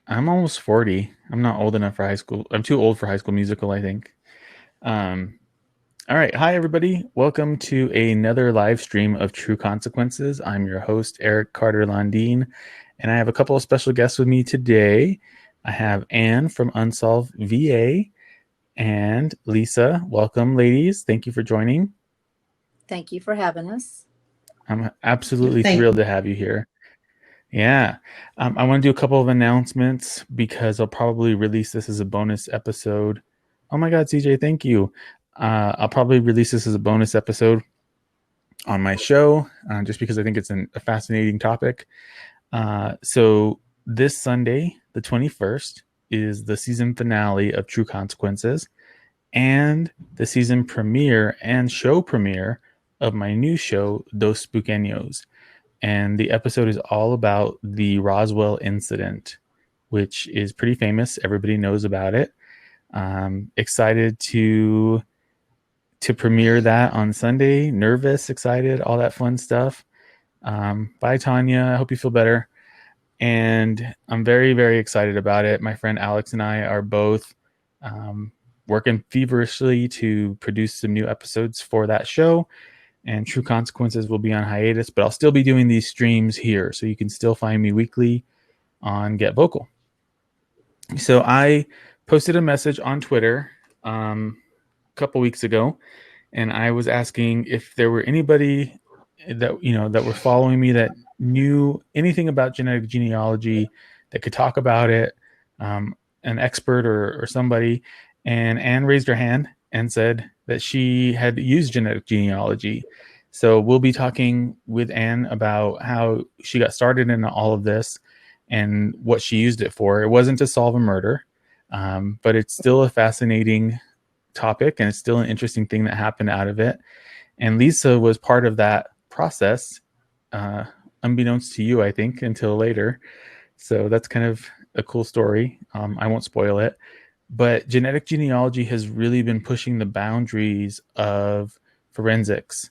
I'm almost 40. I'm not old enough for high school. I'm too old for High School Musical, I think. Um, all right. Hi, everybody. Welcome to another live stream of True Consequences. I'm your host, Eric Carter-Landin, and I have a couple of special guests with me today. I have Anne from Unsolved VA and Lisa. Welcome, ladies. Thank you for joining. Thank you for having us. I'm absolutely Thank thrilled to have you here. Yeah. I want to do a couple of announcements because I'll probably release this as a bonus episode. Oh my God, CJ, thank you. I'll probably release this as a bonus episode on my show just because I think it's a fascinating topic. So this Sunday, the 21st, is the season finale of True Consequences and the season premiere and show premiere of my new show, Dos Pequeños. And the episode is all about the Roswell incident, which is pretty famous. Everybody knows about it. Excited to premiere that on Sunday. Nervous, excited, all that fun stuff. Bye, Tanya. I hope you feel better. And I'm very, very excited about it. My friend Alex and I are both working feverishly to produce some new episodes for that show. And True Consequences will be on hiatus, but I'll still be doing these streams here. So you can still find me weekly on Get Vocal. So I posted a message on Twitter a couple weeks ago, and I was asking if there were anybody that were following me that knew anything about genetic genealogy that could talk about it, an expert or somebody. And Anne raised her hand and said that she had used genetic genealogy. So we'll be talking with Anne about how she got started in all of this and what she used it for. It wasn't to solve a murder, but it's still a fascinating topic and it's still an interesting thing that happened out of it. And Lisa was part of that process, unbeknownst to you, I think, until later. So that's kind of a cool story. I won't spoil it. But genetic genealogy has really been pushing the boundaries of forensics.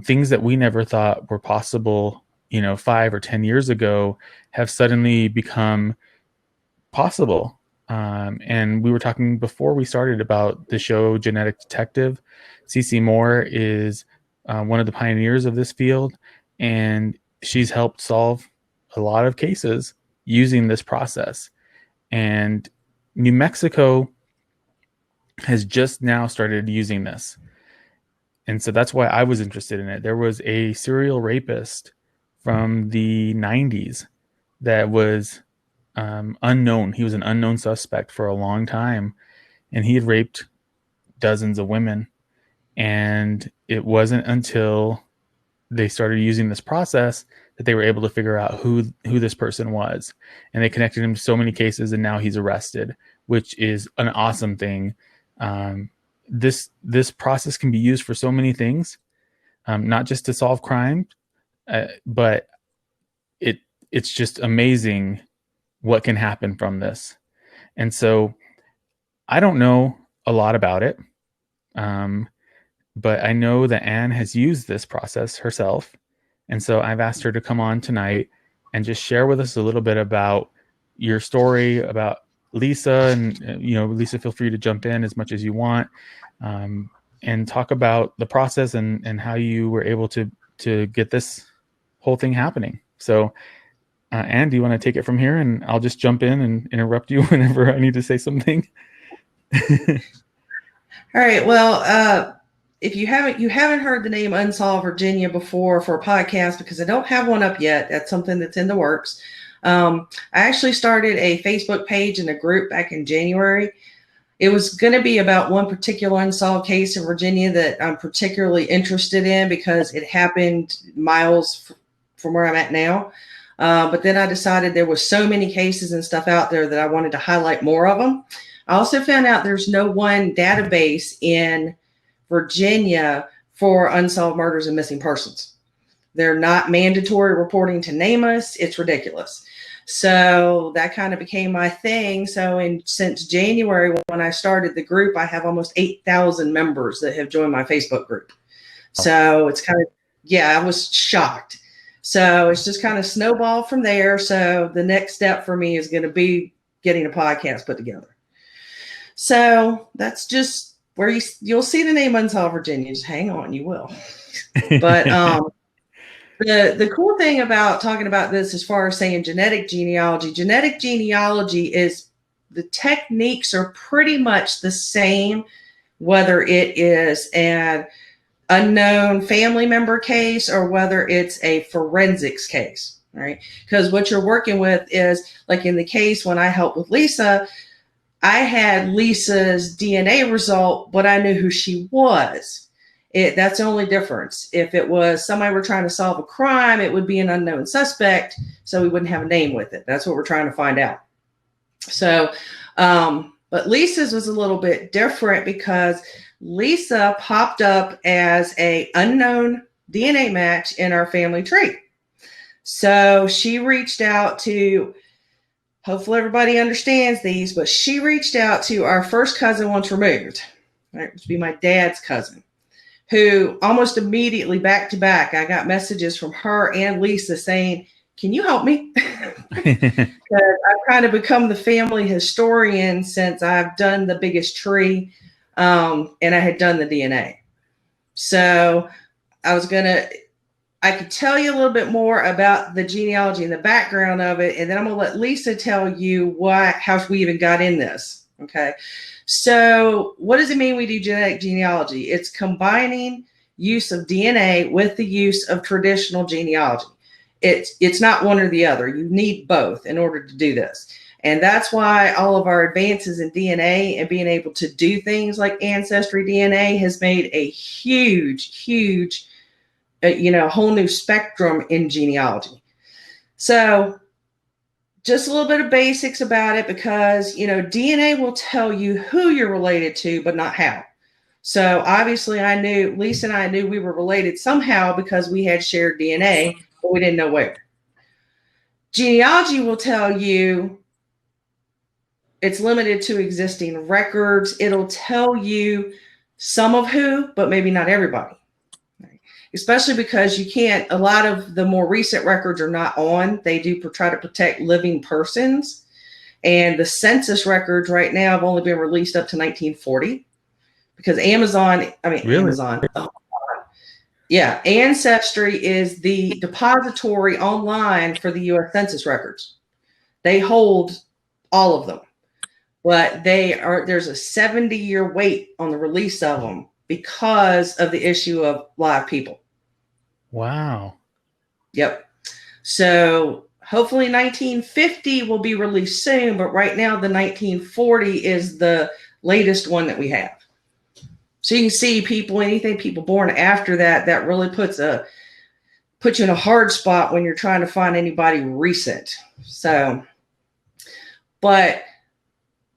Things that we never thought were possible, 5 or 10 years ago have suddenly become possible. And we were talking before we started about the show Genetic Detective. Cece Moore is one of the pioneers of this field, and she's helped solve a lot of cases using this process. And New Mexico has just now started using this. And so that's why I was interested in it. There was a serial rapist from the 90s that was unknown. He was an unknown suspect for a long time, and he had raped dozens of women. And it wasn't until they started using this process that they were able to figure out who this person was. And they connected him to so many cases, and now he's arrested, which is an awesome thing. This process can be used for so many things, not just to solve crime, but it's just amazing what can happen from this. And so I don't know a lot about it, but I know that Anne has used this process herself. And so I've asked her to come on tonight and just share with us a little bit about your story, about Lisa. And, Lisa, feel free to jump in as much as you want, and talk about the process and how you were able to get this whole thing happening. So, Anne, do you want to take it from here? And I'll just jump in and interrupt you whenever I need to say something. All right. Well, if you haven't heard the name Unsolved Virginia before for a podcast, because I don't have one up yet, that's something that's in the works. I actually started a Facebook page and a group back in January. It was going to be about one particular unsolved case in Virginia that I'm particularly interested in because it happened miles from where I'm at now. But then I decided there was so many cases and stuff out there that I wanted to highlight more of them. I also found out there's no one database in Virginia for unsolved murders and missing persons. They're not mandatory reporting to name us. It's ridiculous. So that kind of became my thing. So since January, when I started the group, I have almost 8,000 members that have joined my Facebook group. So it's kind of, I was shocked. So it's just kind of snowballed from there. So the next step for me is going to be getting a podcast put together. So that's just where you'll see the name Unsolved Virginia. Just hang on, you will. But the cool thing about talking about this, as far as saying genetic genealogy is the techniques are pretty much the same, whether it is an unknown family member case or whether it's a forensics case, right? Because what you're working with is, like in the case when I helped with Lisa, I had Lisa's DNA result, but I knew who she was. That's the only difference. If it was somebody we're trying to solve a crime, it would be an unknown suspect, so we wouldn't have a name with it. That's what we're trying to find out. So, but Lisa's was a little bit different because Lisa popped up as a unknown DNA match in our family tree. So she reached out to, hopefully everybody understands these, but she reached out to our first cousin once removed, right, which would be my dad's cousin, who almost immediately back to back, I got messages from her and Lisa saying, can you help me? Because I've kind of become the family historian since I've done the biggest tree. And I had done the DNA. So I could tell you a little bit more about the genealogy and the background of it. And then I'm going to let Lisa tell you how we even got in this. Okay. So what does it mean we do genetic genealogy? It's combining use of DNA with the use of traditional genealogy. It's not one or the other. You need both in order to do this. And that's why all of our advances in DNA and being able to do things like ancestry DNA has made a huge, whole new spectrum in genealogy. So just a little bit of basics about it, because, DNA will tell you who you're related to, but not how. So obviously Lisa and I knew we were related somehow because we had shared DNA, but we didn't know where. Genealogy will tell you it's limited to existing records. It'll tell you some of who, but maybe not everybody. Right? Especially because a lot of the more recent records are not on. They do try to protect living persons. And the census records right now have only been released up to 1940 because Ancestry is the depository online for the U.S. Census records. They hold all of them. But there's a 70-year wait on the release of them because of the issue of live people. Wow. Yep. So hopefully 1950 will be released soon, but right now the 1940 is the latest one that we have. So you can see people born after that really puts you in a hard spot when you're trying to find anybody recent. So, but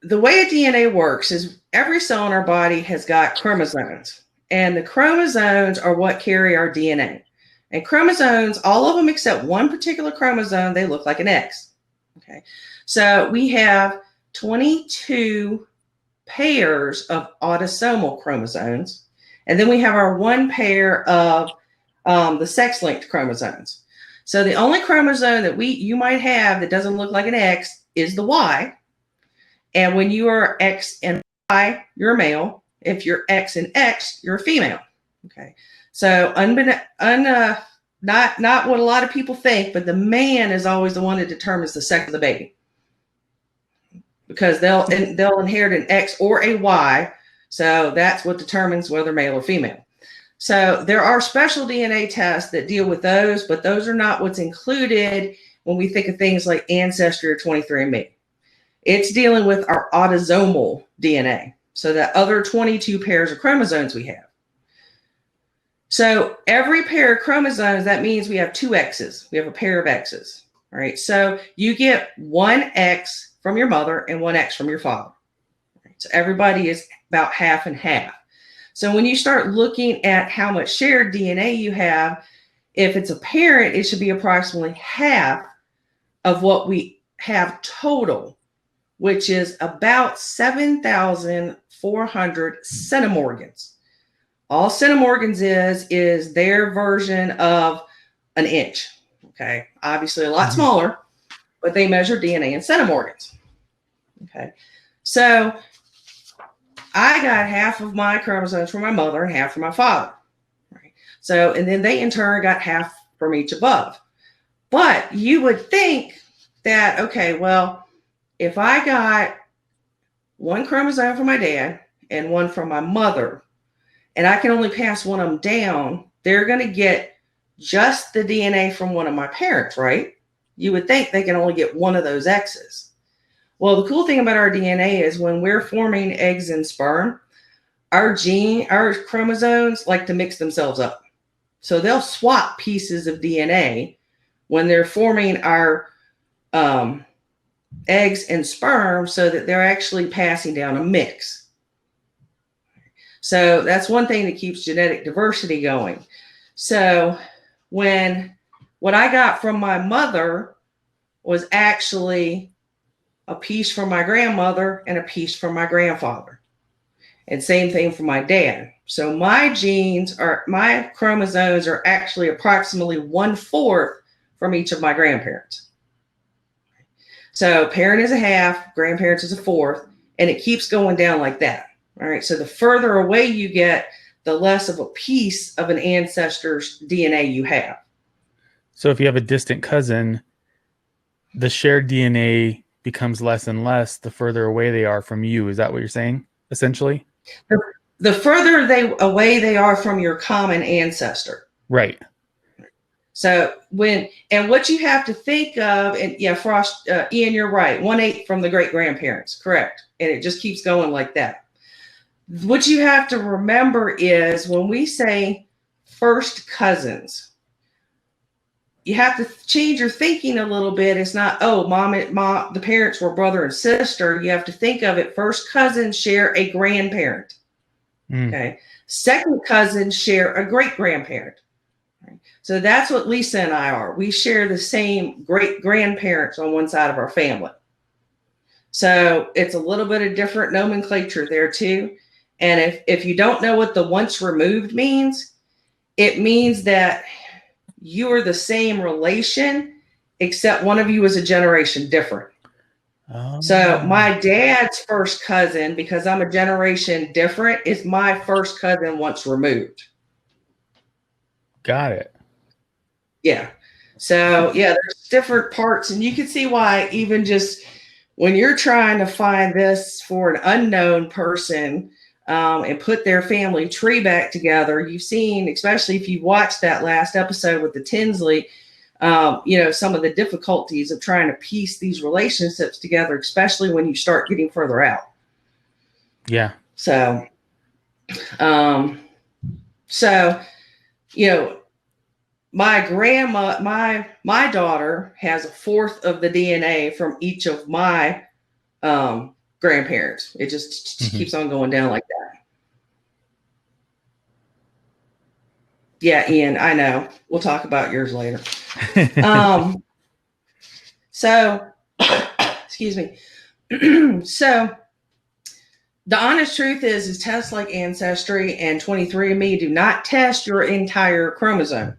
the way a DNA works is every cell in our body has got chromosomes, and the chromosomes are what carry our DNA. And chromosomes, all of them except one particular chromosome, they look like an X. Okay. So we have 22 pairs of autosomal chromosomes, and then we have our one pair of the sex-linked chromosomes. So the only chromosome that you might have that doesn't look like an X is the Y. And when you are X and Y, you're a male. If you're X and X, you're a female. Okay. So not what a lot of people think, but the man is always the one that determines the sex of the baby, because they'll inherit an X or a Y. So that's what determines whether male or female. So there are special DNA tests that deal with those, but those are not what's included when we think of things like Ancestry or 23andMe. It's dealing with our autosomal DNA. So that other 22 pairs of chromosomes we have. So every pair of chromosomes, that means we have two X's. We have a pair of X's. All right. So you get one X from your mother and one X from your father. So everybody is about half and half. So when you start looking at how much shared DNA you have, if it's a parent, it should be approximately half of what we have total, which is about 7,400 centimorgans. All centimorgans is their version of an inch. Okay. Obviously a lot smaller, but they measure DNA in centimorgans. Okay. So I got half of my chromosomes from my mother and half from my father. Right. So, and then they in turn got half from each above. But you would think that, okay, well, if I got one chromosome from my dad and one from my mother, and I can only pass one of them down, they're going to get just the DNA from one of my parents, right? You would think they can only get one of those X's. Well, the cool thing about our DNA is when we're forming eggs and sperm, our chromosomes like to mix themselves up. So they'll swap pieces of DNA when they're forming our eggs and sperm so that they're actually passing down a mix. So that's one thing that keeps genetic diversity going. So what I got from my mother was actually a piece from my grandmother and a piece from my grandfather. And same thing for my dad. So my chromosomes are actually approximately 1/4 from each of my grandparents. So parent is a half, grandparents is a fourth, and it keeps going down like that. All right. So the further away you get, the less of a piece of an ancestor's DNA you have. So if you have a distant cousin, the shared DNA becomes less and less the further away they are from you. Is that what you're saying, essentially? The further away they are from your common ancestor. Right. So what you have to think of, and yeah, Frost, Ian, you're right. 1/8 from the great grandparents, correct. And it just keeps going like that. What you have to remember is when we say first cousins, you have to change your thinking a little bit. It's not, oh, mom, the parents were brother and sister. You have to think of it. First cousins share a grandparent. Okay. Second cousins share a great grandparent. Right? So that's what Lisa and I are. We share the same great grandparents on one side of our family. So it's a little bit of different nomenclature there too. And if you don't know what the once removed means, it means that you are the same relation, except one of you is a generation different. So my dad's first cousin, because I'm a generation different, is my first cousin once removed. Got it. Yeah. So yeah, there's different parts, and you can see why even just when you're trying to find this for an unknown person and put their family tree back together, you've seen, especially if you watched that last episode with the Tinsley, some of the difficulties of trying to piece these relationships together, especially when you start getting further out. Yeah. So, my grandma, my daughter has 1/4 of the DNA from each of my grandparents. It just keeps on going down like that. Yeah, Ian, I know. We'll talk about yours later. Excuse me. So the honest truth is tests like Ancestry and 23andMe do not test your entire chromosome.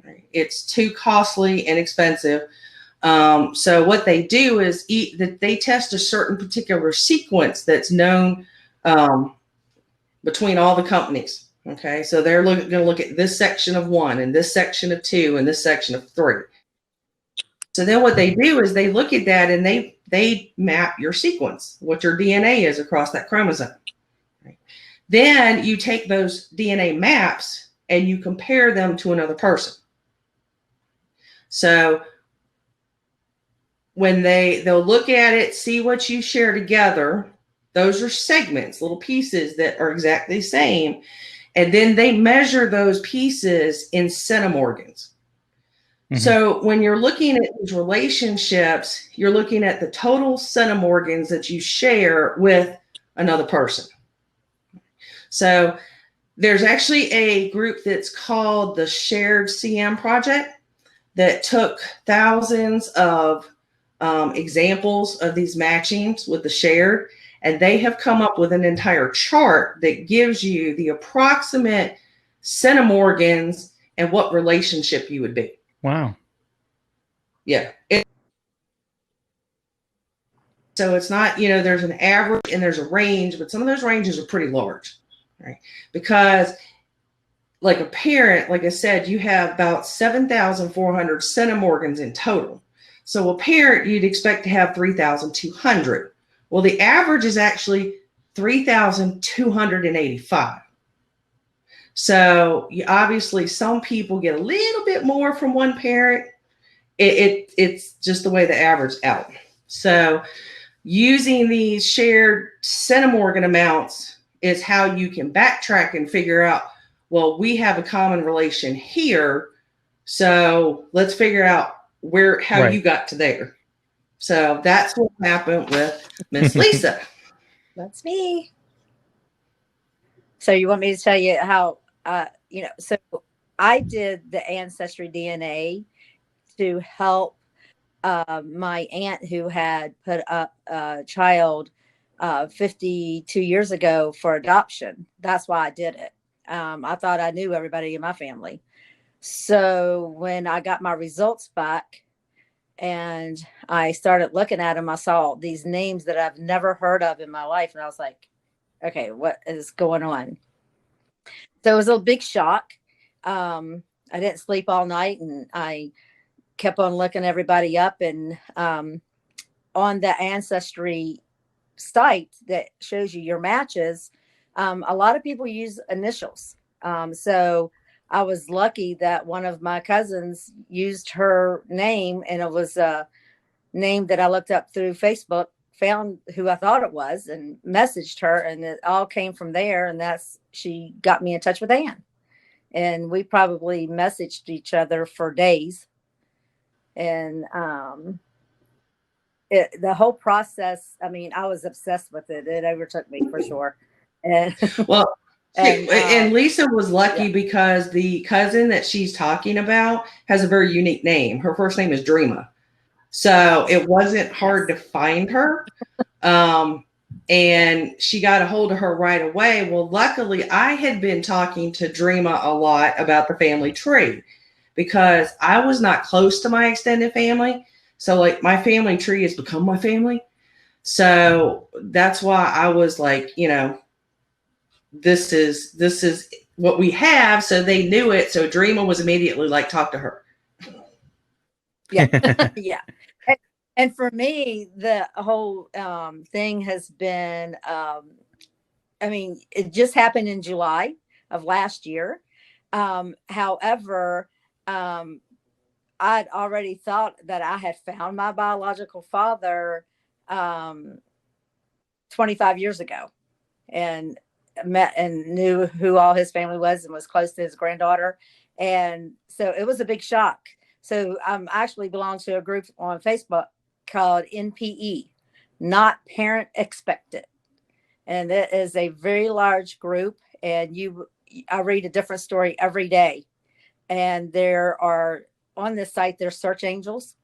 Right? It's too costly and expensive. So what they do is they test a certain particular sequence that's known between all the companies. Okay, so they're going to look at this section of 1 and this section of 2 and this section of 3. So then what they do is they look at that and they map your sequence, what your DNA is across that chromosome. Right? Then you take those DNA maps and you compare them to another person. So when they'll look at it, see what you share together, those are segments, little pieces that are exactly the same. And then they measure those pieces in centimorgans. So when you're looking at these relationships, you're looking at the total centimorgans that you share with another person. So there's actually a group that's called the Shared CM Project that took thousands of examples of these matchings with the shared, and they have come up with an entire chart that gives you the approximate centimorgans and what relationship you would be. Wow. Yeah. So it's not, there's an average and there's a range, but some of those ranges are pretty large, right? Because like a parent, like I said, you have about 7,400 centimorgans in total. So a parent, you'd expect to have 3,200. Well, the average is actually 3,285. So obviously some people get a little bit more from one parent. It's just the way the average out. So using these shared centimorgan amounts is how you can backtrack and figure out, well, we have a common relation here. So let's figure out how you got to there. So that's what happened with Miss Lisa. That's me. So you want me to tell you how, so I did the ancestry DNA to help my aunt who had put up a child 52 years ago for adoption. That's why I did it. I thought I knew everybody in my family. So when I got my results back and I started looking at them, I saw these names that I've never heard of in my life. And I was like, okay, what is going on? So it was a big shock. I didn't sleep all night and I kept on looking everybody up. And on the ancestry site that shows you your matches, a lot of people use initials. So I was lucky that one of my cousins used her name, and it was a name that I looked up through Facebook, found who I thought it was, and messaged her, and it all came from there. And she got me in touch with Ann, and we probably messaged each other for days. And the whole process, I mean, I was obsessed with it. It overtook me for sure. And well, and Lisa was lucky because the cousin that she's talking about has a very unique name. Her first name is Dreama. So it wasn't hard to find her. And she got a hold of her right away. Well, luckily, I had been talking to Dreama a lot about the family tree because I was not close to my extended family. So like my family tree has become my family. So that's why I was like, this is what we have. So they knew it. So Dreama was immediately like, talk to her. Yeah. Yeah. And for me, the whole thing has been, I mean, it just happened in July of last year. However, I'd already thought that I had found my biological father 25 years ago, and met and knew who all his family was and was close to his granddaughter. And so it was a big shock. So I'm actually belong to a group on Facebook called NPE, Not Parent Expected. And it is a very large group. And I read a different story every day. And there are on this site, there's search angels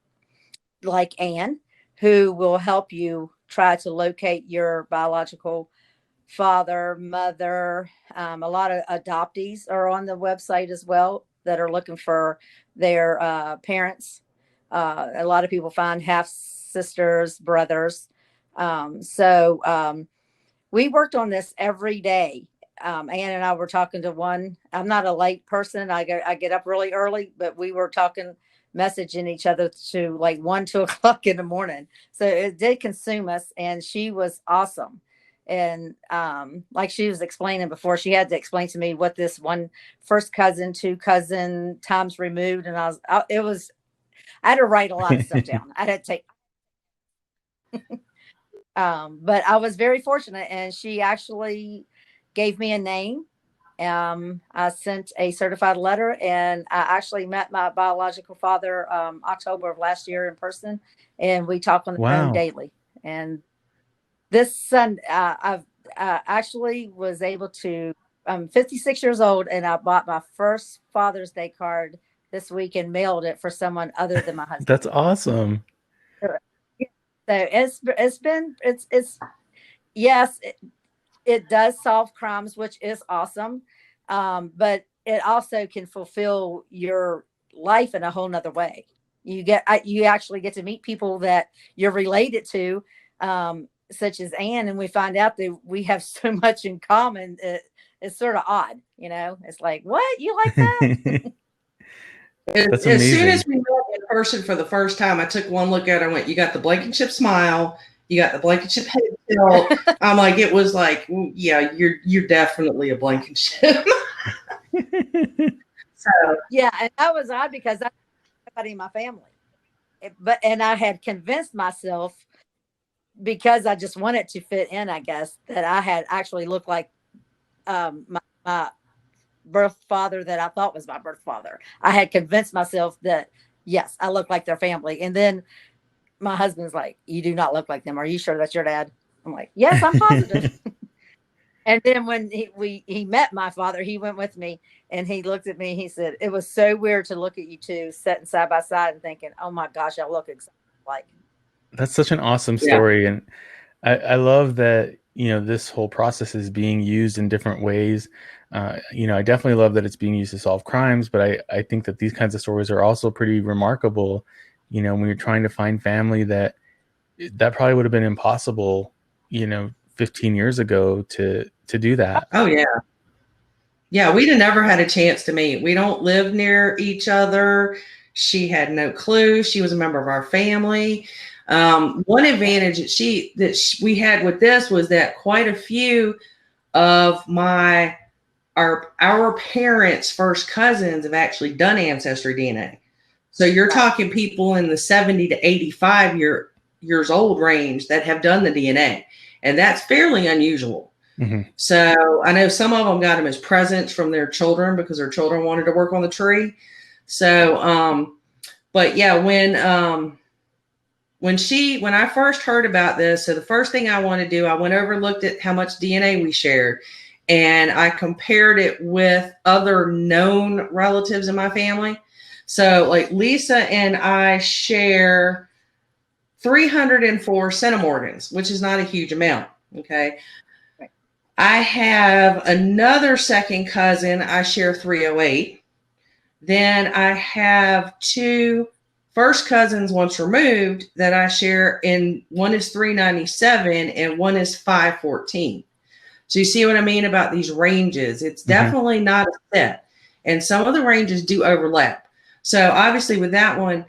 like Anne, who will help you try to locate your biological father, mother. A lot of adoptees are on the website as well that are looking for their parents. A lot of people find half sisters, brothers. So we worked on this every day. Ann and I were talking to one. I'm not a late person. I get up really early, but we were talking, messaging each other to like 1, 2 o'clock in the morning. So it did consume us, and she was awesome. And like she was explaining before, she had to explain to me what this one first cousin, two cousin times removed, and I had to write a lot of stuff down. I had to take. But I was very fortunate, and she actually gave me a name. I sent a certified letter, and I actually met my biological father October of last year in person, and we talk on the phone daily. And this Sunday, I actually was able to. I'm 56 years old, and I bought my first Father's Day card this week and mailed it for someone other than my husband. That's awesome. So it's been yes, it does solve crimes, which is awesome. But it also can fulfill your life in a whole nother way. you actually get to meet people that you're related to, such as Anne, and we find out that we have so much in common. It's sort of odd, It's like, what, you like that? That's As soon amazing. as we met in person for the first time, I took one look at her and went, "You got the Blankenship smile, you got the Blankenship head tilt." I'm like, it was like, yeah, you're definitely a Blankenship. So Yeah, and that was odd because that's everybody in my family. And I had convinced myself, because I just wanted to fit in, I guess, that I had actually looked like my birth father that I thought was my birth father. I had convinced myself that, yes, I look like their family. And then my husband's like, "You do not look like them. Are you sure that's your dad?" I'm like, "Yes, I'm positive." And then when he met my father, he went with me and he looked at me. He said, "It was so weird to look at you two sitting side by side and thinking, oh my gosh, I look exactly like." That's such an awesome yeah. story. And I love that, this whole process is being used in different ways. I definitely love that it's being used to solve crimes, but I think that these kinds of stories are also pretty remarkable. When you're trying to find family that probably would have been impossible, 15 years ago to do that. Oh yeah. Yeah, we'd have never had a chance to meet. We don't live near each other. She had no clue. She was a member of our family. One advantage that we had with this was that quite a few of our parents' first cousins have actually done ancestry DNA. So you're talking people in the 70 to 85 years old range that have done the DNA, and that's fairly unusual. Mm-hmm. So I know some of them got them as presents from their children because their children wanted to work on the tree. So, but yeah, when I first heard about this, so the first thing I want to do, I went over and looked at how much DNA we shared, and I compared it with other known relatives in my family. So like Lisa and I share 304 centimorgans, which is not a huge amount. Okay. I have another second cousin. I share 308. Then I have two first cousins once removed that I share, and one is 397 and one is 514. So you see what I mean about these ranges? It's definitely not a set. And some of the ranges do overlap. So obviously with that one,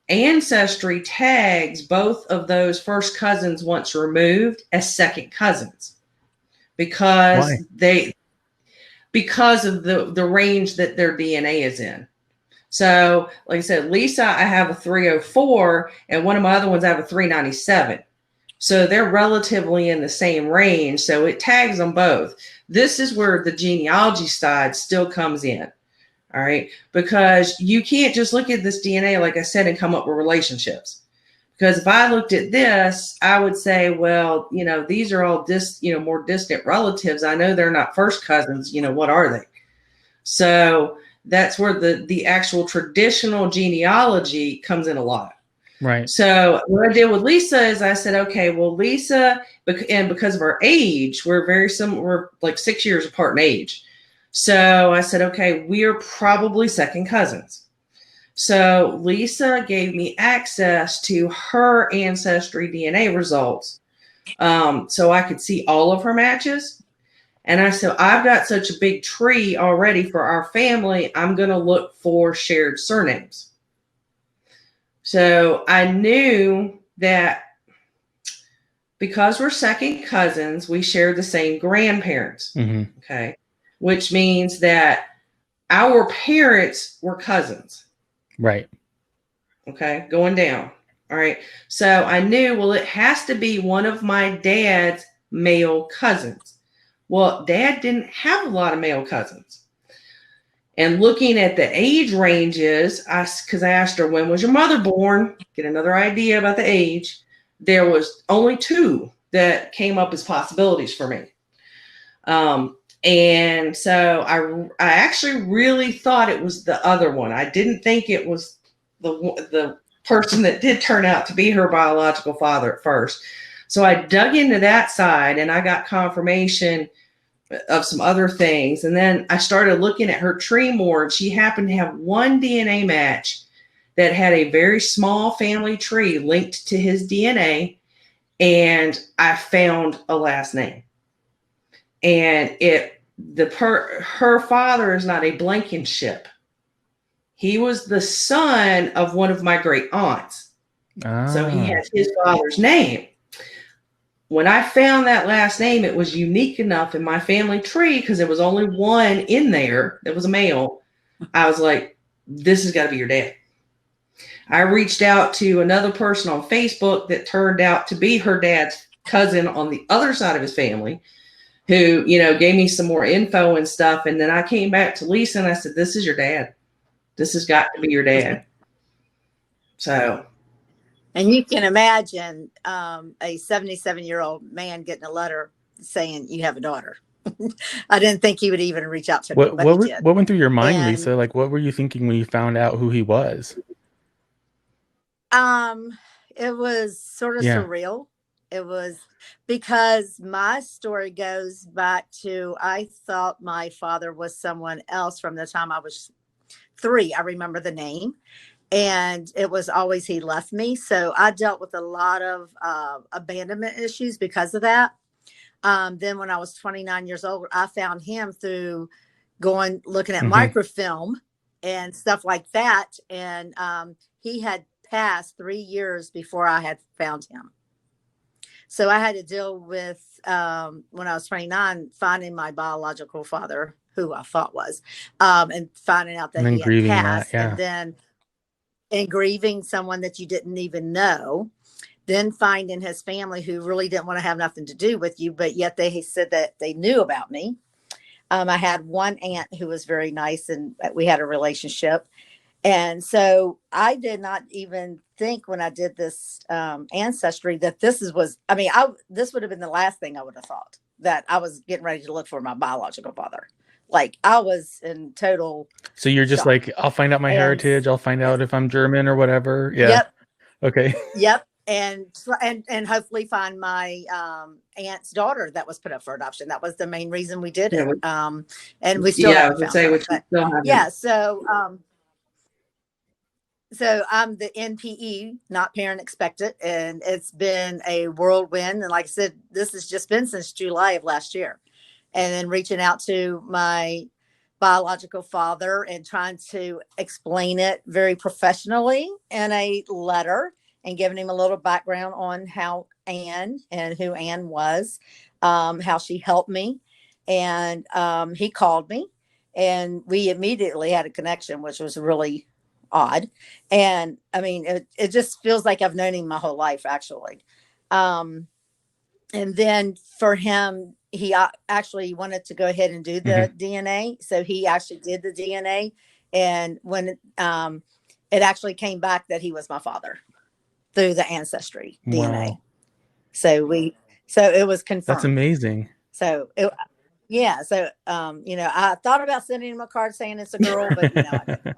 Ancestry tags both of those first cousins once removed as second cousins. Because of the range that their DNA is in. So, like I said, Lisa, I have a 304, and one of my other ones I have a 397. So they're relatively in the same range. So it tags them both. This is where the genealogy side still comes in. All right. Because you can't just look at this DNA, like I said, and come up with relationships. Because if I looked at this, I would say, well, these are all more distant relatives. I know they're not first cousins. What are they? So that's where the actual traditional genealogy comes in a lot. Right. So what I did with Lisa is I said, okay, well, Lisa, and because of our age, we're very similar. We're like 6 years apart in age. So I said, okay, we are probably second cousins. So Lisa gave me access to her ancestry DNA results, so I could see all of her matches. And I said, I've got such a big tree already for our family. I'm going to look for shared surnames. So I knew that because we're second cousins, we share the same grandparents. Mm-hmm. Okay. Which means that our parents were cousins. Right. Okay, going down. All right. So I knew, well, it has to be one of my dad's male cousins. Well, Dad didn't have a lot of male cousins. And looking at the age ranges, because I asked her, when was your mother born? Get another idea about the age. There was only two that came up as possibilities for me. And so I actually really thought it was the other one. I didn't think it was the person that did turn out to be her biological father at first. So I dug into that side and I got confirmation of some other things. And then I started looking at her tree more, and she happened to have one DNA match that had a very small family tree linked to his DNA, and I found a last name. And her father is not a Blankenship. He was the son of one of my great aunts. So he has his father's name. When I found that last name, it was unique enough in my family tree because there was only one in there that was a male. I was like, this has got to be your dad. I reached out to another person on Facebook that turned out to be her dad's cousin on the other side of his family, who, gave me some more info and stuff. And then I came back to Lisa and I said, this is your dad. This has got to be your dad. So. And you can imagine a 77-year-old man getting a letter saying you have a daughter. I didn't think he would even reach out to me, but he did. What went through your mind, Lisa? Like, what were you thinking when you found out who he was? It was sort of surreal. It was because my story goes back to, I thought my father was someone else from the time I was 3. I remember the name. And it was always he left me. So I dealt with a lot of abandonment issues because of that. Then when I was 29 years old, I found him through looking at microfilm and stuff like that. And he had passed 3 years before I had found him. So I had to deal with, when I was 29, finding my biological father, who I thought was, and finding out that he had passed. And then grieving someone that you didn't even know, then finding his family who really didn't want to have nothing to do with you, but yet they said that they knew about me. I had one aunt who was very nice and we had a relationship. And so I did not even think when I did this ancestry that this would have been the last thing I would have thought, that I was getting ready to look for my biological father. Like I was in total. So you're just shock. Like, I'll find out my heritage. I'll find out if I'm German or whatever. Yeah. Yep. Okay. Yep. And hopefully find my aunt's daughter that was put up for adoption. That was the main reason we did it. And we still haven't found her. Yeah. So I'm the NPE, not parent expected, and it's been a whirlwind. And like I said, this has just been since July of last year. And then reaching out to my biological father and trying to explain it very professionally in a letter and giving him a little background on how Anne and who Anne was, how she helped me. And he called me and we immediately had a connection, which was really odd. And I mean, it just feels like I've known him my whole life, actually. And then for him, he actually wanted to go ahead and do the DNA. So he actually did the DNA. And when it actually came back that he was my father through the ancestry DNA. So it was confirmed. That's amazing. So I thought about sending him a card saying it's a girl, but I didn't.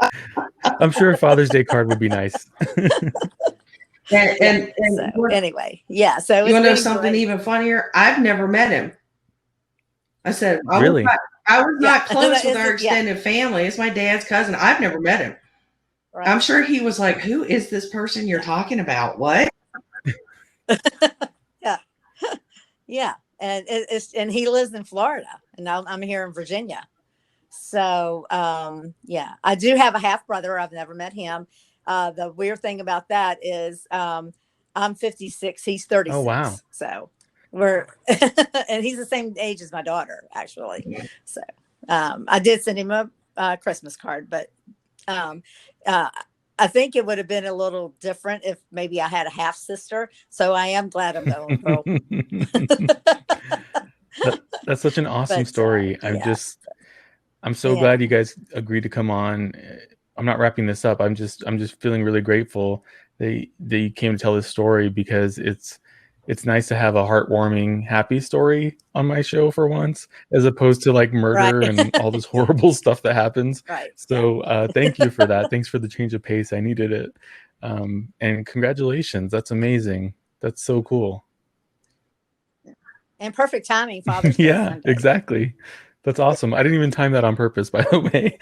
I'm sure a Father's Day card would be nice. And so, anyway, yeah. So you want to know something even funnier? I've never met him. I said, really? I was not close with our extended family. It's my dad's cousin. I've never met him. Right. I'm sure he was like, who is this person you're talking about? What? Yeah. And and he lives in Florida and now I'm here in Virginia. So, I do have a half brother. I've never met him. The weird thing about that is, I'm 56. He's 36. Oh, wow. So and he's the same age as my daughter, actually. Yeah. So, I did send him a Christmas card, but, I think it would have been a little different if maybe I had a half sister. So I am glad I'm the only girl. That's such an awesome story. I'm so glad you guys agreed to come on. I'm not wrapping this up. I'm just feeling really grateful that you came to tell this story, because it's nice to have a heartwarming, happy story on my show for once, as opposed to like murder and all this horrible stuff that happens. Right. So thank you for that. Thanks for the change of pace. I needed it. And congratulations. That's amazing. That's so cool. And perfect timing, Father's Day. Yeah, exactly. That's awesome. I didn't even time that on purpose, by the way.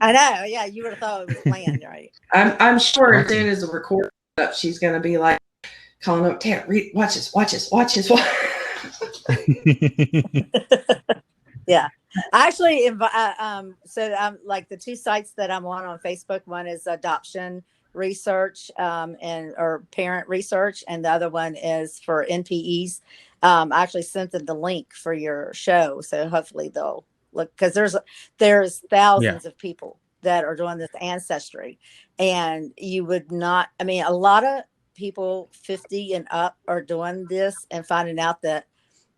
I know. Yeah, you would have thought it was planned, right? I'm sure as Awesome. soon as the recording up, she's gonna be like calling up, Tam, read, watch this, watch this, watch this. Yeah. I actually like the two sites that I'm on Facebook. One is adoption research and or parent research, and the other one is for NPEs. I actually sent them the link for your show, so hopefully they'll look, because there's thousands of people that are doing this ancestry, and you would not. I mean, a lot of people 50 and up are doing this and finding out that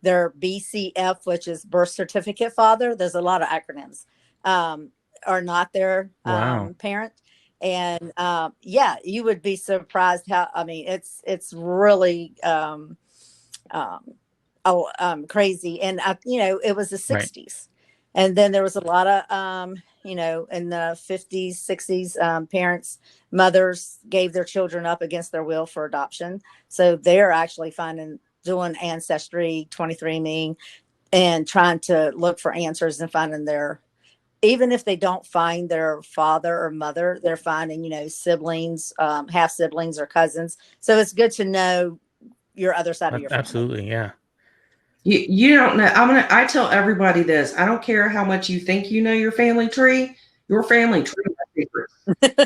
their BCF, which is birth certificate father, there's a lot of acronyms, are not their Wow. parent. And yeah, you would be surprised how, I mean, it's really crazy. And, it was the Right. 60s. And then there was a lot of, in the 50s, 60s, parents, mothers gave their children up against their will for adoption. So they're actually doing Ancestry, 23andMe, and trying to look for answers and finding even if they don't find their father or mother, they're finding, siblings, half siblings or cousins. So it's good to know your other side of your family. Absolutely. Yeah. You don't know. I tell everybody this. I don't care how much you think you know your family tree. Your family tree is secret.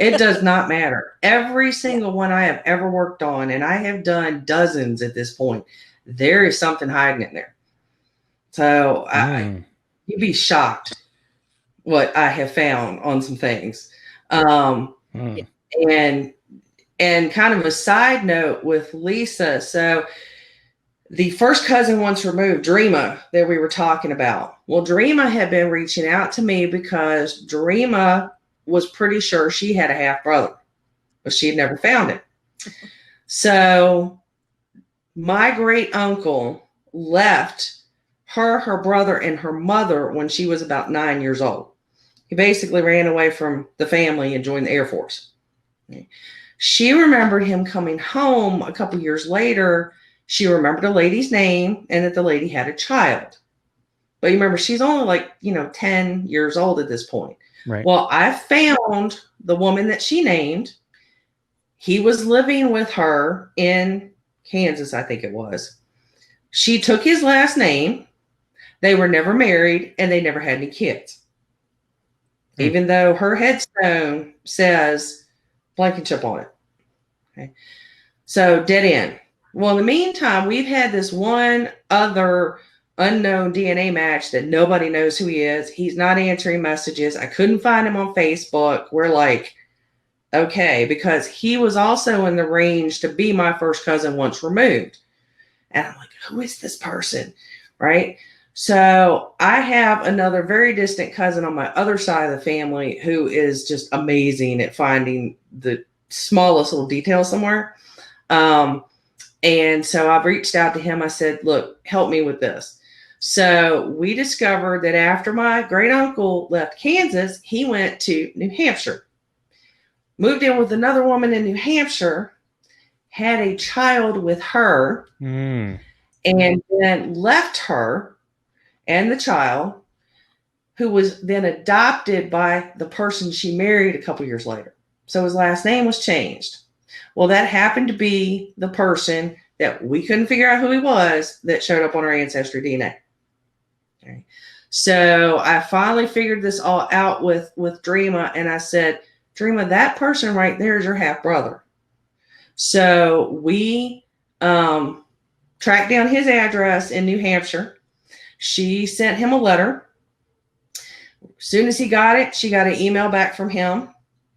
It does not matter. Every single one I have ever worked on, and I have done dozens at this point, there is something hiding in there. So you'd be shocked what I have found on some things. And kind of a side note with Lisa. So the first cousin once removed, Dreama, that we were talking about. Well, Dreama had been reaching out to me because Dreama was pretty sure she had a half brother, but she had never found him. So my great uncle left her brother, and her mother when she was about 9 years old. He basically ran away from the family and joined the Air Force. She remembered him coming home a couple years later. She remembered a lady's name and that the lady had a child. But you remember, she's only like, 10 years old at this point. Right. Well, I found the woman that she named. He was living with her in Kansas, I think it was. She took his last name. They were never married, and they never had any kids. Even though her headstone says Blankenship on it. Okay. So dead end. Well, in the meantime, we've had this one other unknown DNA match that nobody knows who he is. He's not answering messages. I couldn't find him on Facebook. We're like, okay, because he was also in the range to be my first cousin once removed. And I'm like, who is this person? Right? So I have another very distant cousin on my other side of the family who is just amazing at finding the smallest little detail somewhere. And so I've reached out to him. I said, look, help me with this. So we discovered that after my great uncle left Kansas, he went to New Hampshire, moved in with another woman in New Hampshire, had a child with her, and then left her and the child, who was then adopted by the person she married a couple years later. So his last name was changed. Well, that happened to be the person that we couldn't figure out who he was that showed up on our ancestry DNA. Okay. So I finally figured this all out with Dreama, and I said, Dreama, that person right there is your half brother. So we tracked down his address in New Hampshire. She sent him a letter. As soon as he got it, she got an email back from him.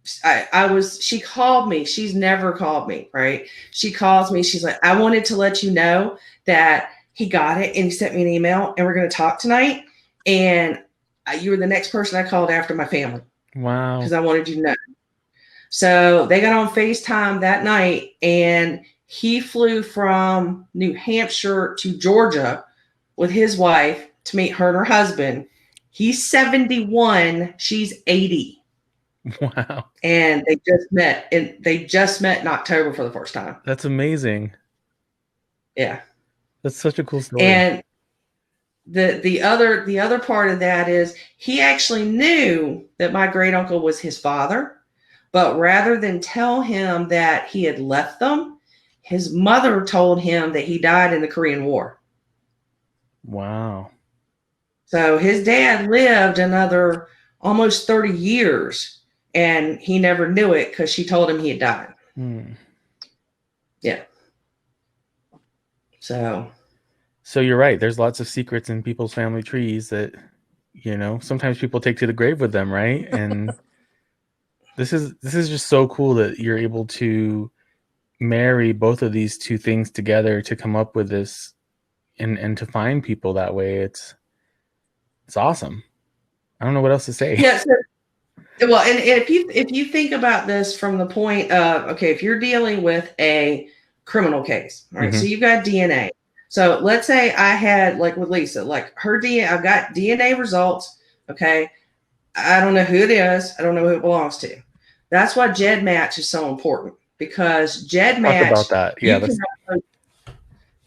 She called me. She's never called me, right? She calls me. She's like, I wanted to let you know that he got it and he sent me an email and we're going to talk tonight. And you were the next person I called after my family. Wow. Because I wanted you to know. So they got on FaceTime that night, and he flew from New Hampshire to Georgia with his wife to meet her and her husband. He's 71. She's 80. Wow. And they just met in October for the first time. That's amazing. Yeah. That's such a cool story. And the other part of that is he actually knew that my great uncle was his father, but rather than tell him that he had left them, his mother told him that he died in the Korean War. Wow. So his dad lived another almost 30 years, and he never knew it because she told him he had died. Yeah. So you're right. There's lots of secrets in people's family trees that, sometimes people take to the grave with them, right? And this is just so cool that you're able to marry both of these two things together to come up with this and to find people that way. It's awesome. I don't know what else to say. yeah. Well, and if you think about this from the point of, okay, if you're dealing with a criminal case, all right, so you've got DNA. So let's say I had, like with Lisa, like her DNA, I've got DNA results. Okay, I don't know who it is. I don't know who it belongs to. That's why GEDmatch is so important, because GEDmatch, talk about that.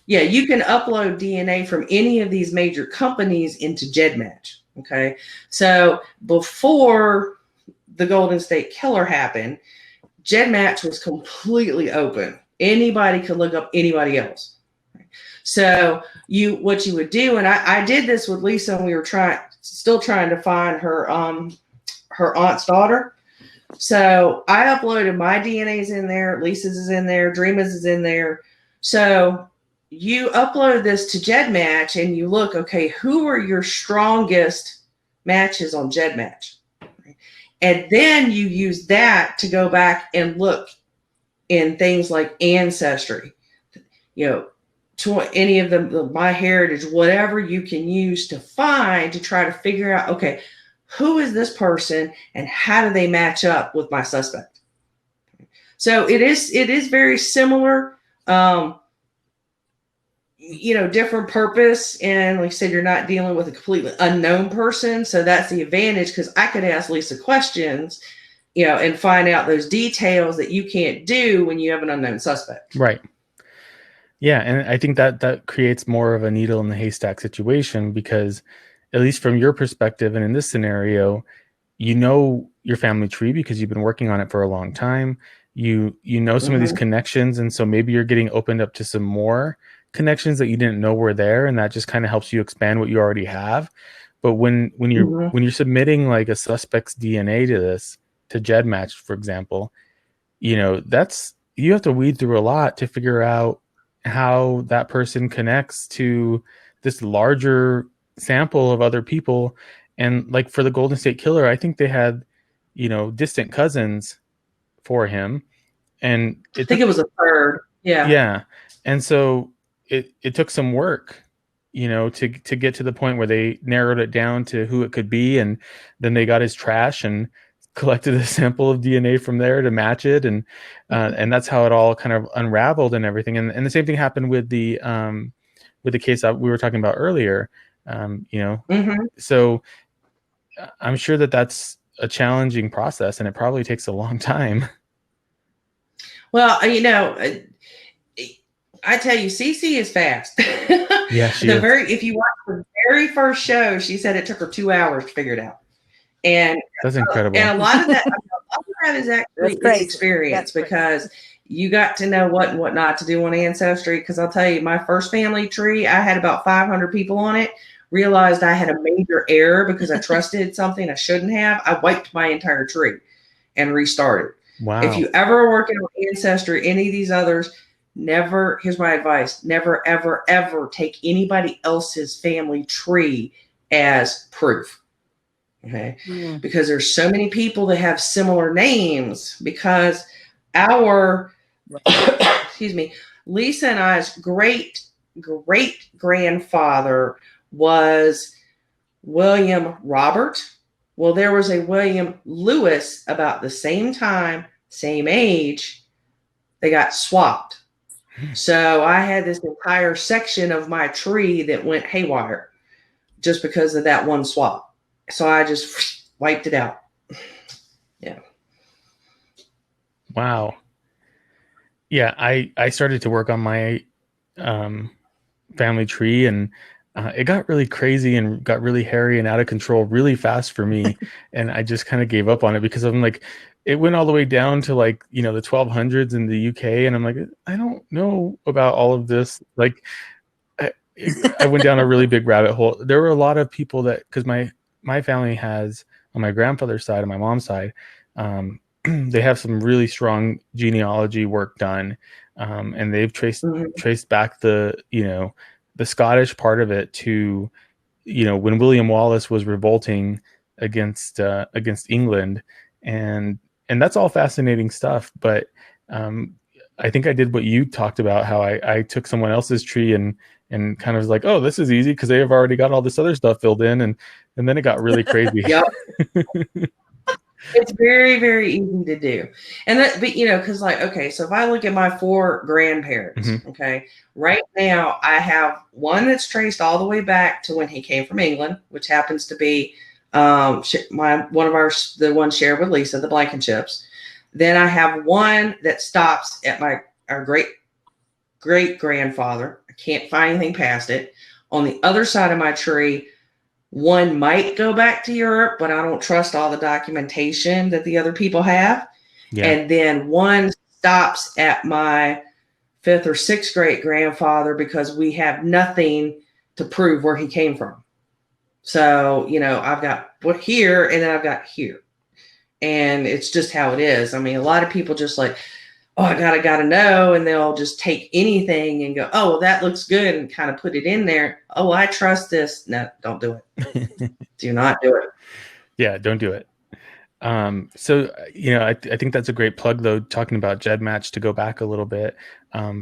Yeah, you can upload DNA from any of these major companies into GEDmatch. Okay, so before the Golden State Killer happened, GEDmatch was completely open. Anybody could look up anybody else. So what you would do, and I did this with Lisa, and we were still trying to find her aunt's daughter. So I uploaded my DNA's in there, Lisa's is in there, Dreama's is in there. So you upload this to GEDmatch and you look, okay, who are your strongest matches on GEDmatch? And then you use that to go back and look in things like Ancestry, to any of the MyHeritage, whatever you can use to try to figure out, okay, who is this person and how do they match up with my suspect? So it is very similar, different purpose. And like I said, you're not dealing with a completely unknown person. So that's the advantage, because I could ask Lisa questions, and find out those details that you can't do when you have an unknown suspect. Right. Yeah. And I think that creates more of a needle in the haystack situation, because at least from your perspective, and in this scenario, your family tree because you've been working on it for a long time. You know some of these connections, and so maybe you're getting opened up to some more connections that you didn't know were there, and that just kind of helps you expand what you already have. But when you're submitting like a suspect's DNA to GEDmatch, for example, you have to weed through a lot to figure out how that person connects to this larger sample of other people. And like for the Golden State Killer, I think they had, distant cousins for him. And I think it was a third. Yeah. Yeah. And so it took some work, to get to the point where they narrowed it down to who it could be. And then they got his trash and collected a sample of DNA from there to match it. And that's how it all kind of unraveled and everything. And the same thing happened with the case that we were talking about earlier. So I'm sure that's a challenging process, and it probably takes a long time. Well, I tell you, Cece is fast. Yeah, she is. If you watch the very first show, she said it took her 2 hours to figure it out. And that's incredible. And a lot of that is actually experience, because you got to know what and what not to do on Ancestry. Because I'll tell you, my first family tree, I had about 500 people on it. Realized I had a major error because I trusted something I shouldn't have. I wiped my entire tree and restarted. Wow. If you ever are working on Ancestry, any of these others, here's my advice: never, ever, ever take anybody else's family tree as proof. Okay. Because there's so many people that have similar names, because Lisa and I's great grandfather was William Robert. Well, there was a William Lewis about the same time, same age. They got swapped. So I had this entire section of my tree that went haywire just because of that one swap. So I just wiped it out. Yeah. Wow. Yeah, I started to work on my family tree, and it got really crazy and got really hairy and out of control really fast for me. And I just kind of gave up on it because I'm like, it went all the way down to like, the 1200s in the UK. And I'm like, I don't know about all of this. Like, I went down a really big rabbit hole. There were a lot of people that, because my family has, on my grandfather's side, on my mom's side, they have some really strong genealogy work done, and they've traced back the Scottish part of it to when William Wallace was revolting against England, and that's all fascinating stuff. But I think I did what you talked about, how I took someone else's tree and kind of was like, oh, this is easy because they have already got all this other stuff filled in, and then it got really crazy. Yep. It's very, very easy to do. And that, but because like, okay, so if I look at my 4 grandparents, okay, right now I have one that's traced all the way back to when he came from England, which happens to be the one shared with Lisa, the Blankenships. Then I have one that stops at our great grandfather. I can't find anything past it. On the other side of my tree, one might go back to Europe, but I don't trust all the documentation that the other people have. Yeah. And then one stops at my 5th or 6th great grandfather because we have nothing to prove where he came from. So, I've got here and then I've got here. And it's just how it is. I mean, a lot of people just like, oh, I gotta know. And they'll just take anything and go, oh, well, that looks good, and kind of put it in there. Oh, I trust this. No, don't do it. Do not do it. Yeah, don't do it. So, I think that's a great plug, though, talking about GEDmatch, to go back a little bit.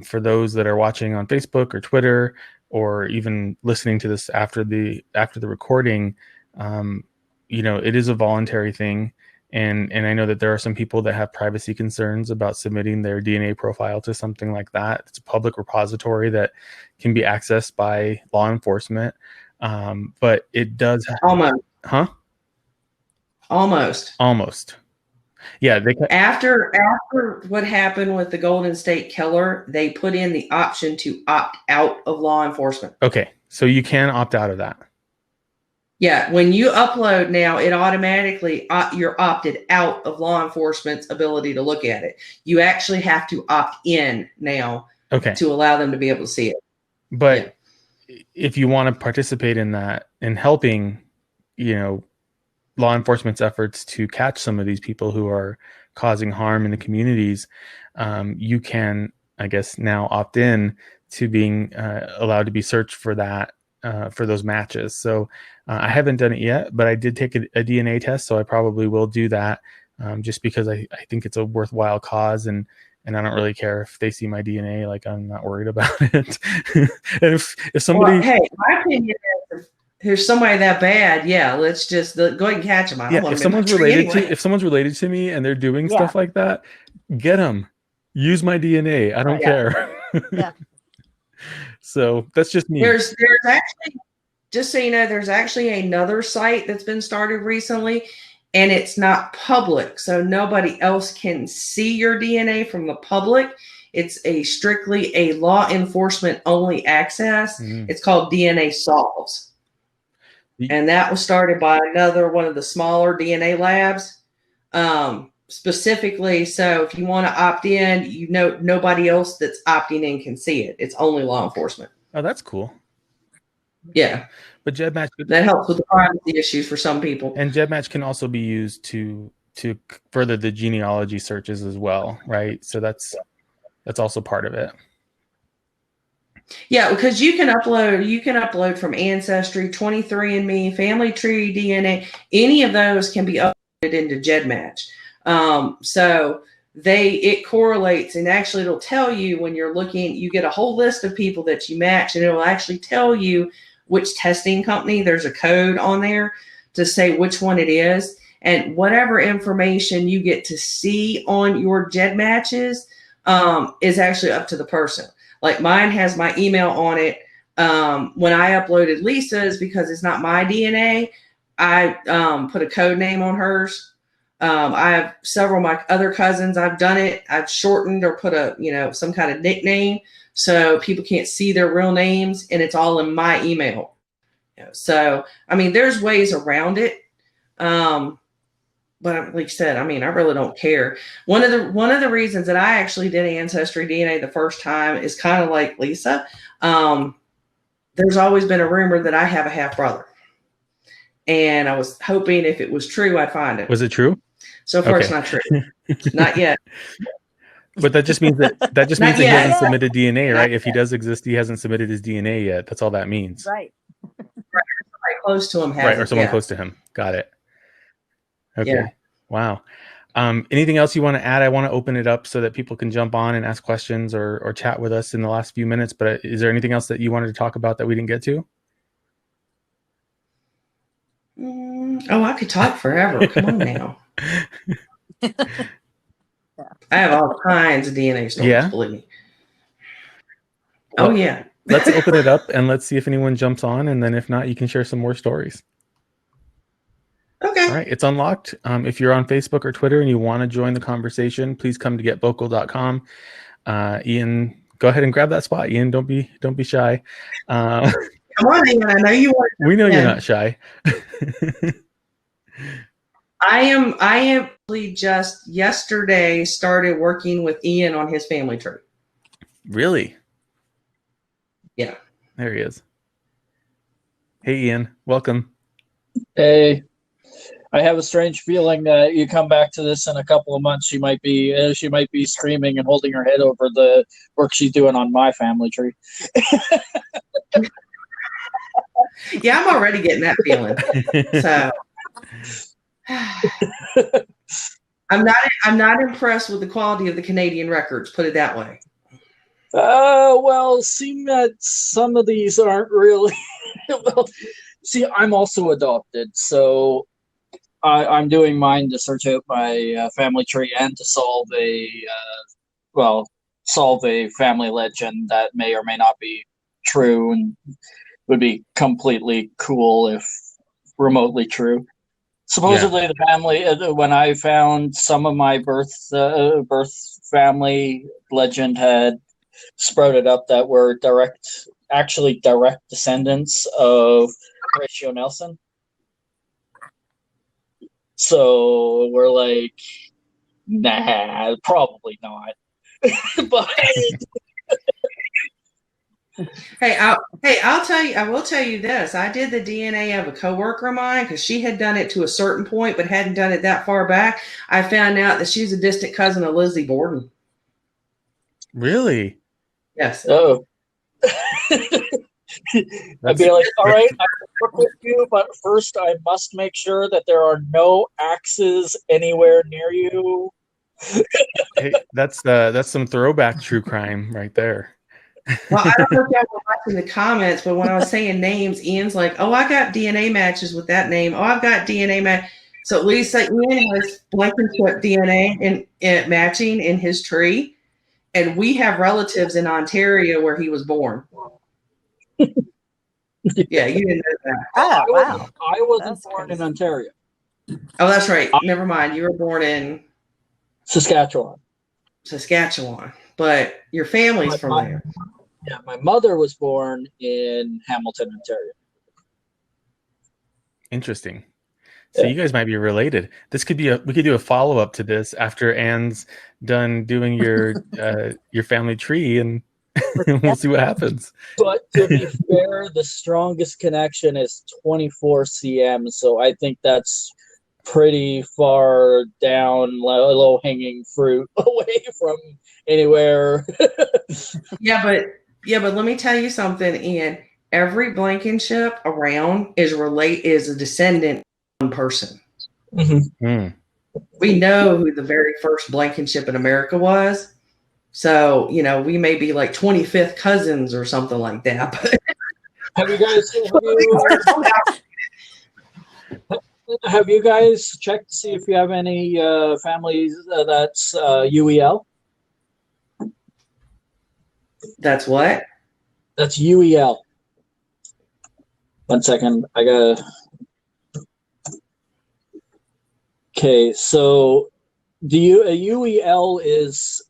For those that are watching on Facebook or Twitter, or even listening to this after the recording, it is a voluntary thing. And I know that there are some people that have privacy concerns about submitting their DNA profile to something like that. It's a public repository that can be accessed by law enforcement. But it does almost. Huh? Almost. Yeah. After what happened with the Golden State Killer, they put in the option to opt out of law enforcement. Okay. So you can opt out of that. Yeah, when you upload now, it automatically, you're opted out of law enforcement's ability to look at it. You actually have to opt in now to allow them to be able to see it. But if you want to participate in that, in helping, law enforcement's efforts to catch some of these people who are causing harm in the communities, you can, I guess, now opt in to being allowed to be searched for that, for those matches. So I haven't done it yet, but I did take a DNA test, so I probably will do that, just because I think it's a worthwhile cause, and I don't really care if they see my DNA. Like, I'm not worried about it. And if somebody, well, hey, my opinion is, if there's somebody that bad, let's just go ahead and catch them. I don't want if someone's related to me and they're doing stuff like that, get them. Use my DNA. I don't care. Yeah. So that's just me. There's actually, just so you know, there's actually another site that's been started recently, and it's not public, so nobody else can see your DNA from the public. It's strictly a law enforcement only access. It's called DNA Solves. And that was started by another one of the smaller DNA labs. Specifically, so if you want to opt in, nobody else that's opting in can see it. It's only law enforcement. Oh, that's cool. Yeah. But GEDmatch, that helps with the privacy issues for some people. And GEDmatch can also be used to further the genealogy searches as well, right? So that's also part of it. Yeah, because you can upload from Ancestry, 23andMe, Family Tree, DNA. Any of those can be uploaded into GEDmatch. So it correlates, and actually it'll tell you when you're looking, you get a whole list of people that you match, and it'll actually tell you which testing company. There's a code on there to say which one it is, and whatever information you get to see on your GEDmatches is actually up to the person. Like, mine has my email on it. When I uploaded Lisa's, because it's not my DNA, I put a code name on hers. I have several of my other cousins. I've done it. I've shortened or put some kind of nickname so people can't see their real names, and it's all in my email. So, I mean, there's ways around it. But like I said, I mean, I really don't care. One of the reasons that I actually did Ancestry DNA the first time is kind of like Lisa. There's always been a rumor that I have a half brother, and I was hoping if it was true, I'd find it. Was it true? So far, it's not true. Not yet. But that just means that he yet. hasn't submitted DNA, right? If he does exist, he hasn't submitted his DNA yet. That's all that means. Right. Somebody close to him has Right, or someone yeah. close to him. Got it. Okay. Yeah. Wow. Anything else you want to add? I want to open it up so that people can jump on and ask questions or chat with us in the last few minutes. But is there anything else that you wanted to talk about that we didn't get to? Oh, I could talk forever. Come on now. I have all kinds of DNA stories, believe me. Well, oh, yeah. Let's open it up and let's see if anyone jumps on. And then if not, you can share some more stories. Okay. All right. It's unlocked. If you're on Facebook or Twitter and you want to join the conversation, please come to getvocal.com. Ian, go ahead and grab that spot. Ian, don't be shy. Come on, Ian. I know you are. We know you're not shy. I am just yesterday started working with Ian on his family tree. Really? Yeah. There he is. Hey, Ian. Welcome. Hey. I have a strange feeling that you come back to this in a couple of months. She might be screaming and holding her head over the work she's doing on my family tree. Yeah, I'm already getting that feeling. So I'm not impressed with the quality of the Canadian records. Put it that way. Well, seeing that some of these aren't really. Well, see, I'm also adopted, so. I'm doing mine to search out my family tree and to solve a family legend that may or may not be true and would be completely cool if remotely true. Supposedly, the family, when I found some of my birth family legend had sprouted up that were direct descendants of Horatio Nelson. So we're like, nah, probably not. But I'll tell you. I will tell you this. I did the DNA of a coworker of mine because she had done it to a certain point, but hadn't done it that far back. I found out that she's a distant cousin of Lizzie Borden. Really? Yes. Oh. I'd be like, all right, I can work with you, but first I must make sure that there are no axes anywhere near you. Hey, that's some throwback true crime right there. Well, I don't know if y'all were watching the comments, but when I was saying names, Ian's like, "Oh, I got DNA matches with that name. Oh, I've got DNA match." So Lisa, Ian has Blankenship DNA in matching in his tree, and we have relatives in Ontario where he was born. Yeah, you didn't know that. Oh, wow. I wasn't That's born crazy. in Ontario. Oh, that's right. Never mind. You were born in Saskatchewan. But your family's from there. Yeah, my mother was born in Hamilton, Ontario. Interesting. So you guys might be related. This could be we could do a follow up to this after Anne's done doing your family tree, and we'll see what happens. But to be fair, the strongest connection is 24 cm, so I think that's pretty far down, low hanging fruit away from anywhere. Yeah, but let me tell you something, Ian. Every Blankenship around is a descendant of one person. Mm-hmm. Mm. We know who the very first Blankenship in America was. So, we may be like 25th cousins or something like that. Have you guys checked to see if you have any families that's UEL? That's what? That's UEL. 1 second. I gotta. Okay, so UEL is